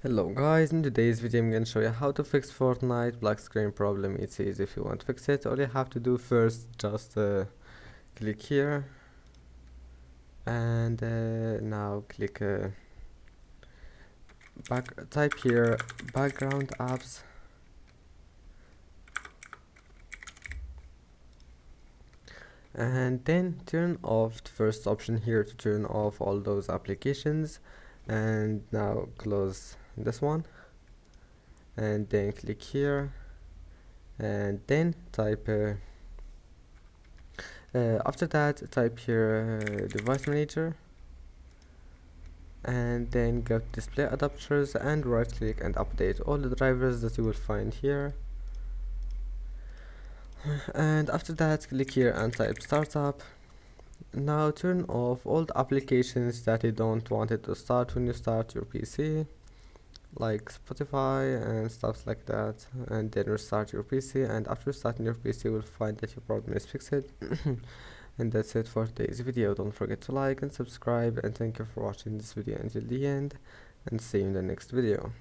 Hello guys, in today's video I'm going to show you how to fix Fortnite black screen problem. It's easy. If you want to fix it, all you have to do first just click here and now click type here background apps and then turn off the first option here to turn off all those applications, and now close this one and then click here and then type after that type here device manager and then go to display adapters and right click and update all the drivers that you will find here, and after that click here and type startup. Now turn off all the applications that you don't want it to start when you start your PC, like Spotify and stuff like that, and then restart your PC, and after starting your PC you will find that your problem is fixed. And that's it for today's video. Don't forget to like and subscribe, and thank you for watching this video until the end, and see you in the next video.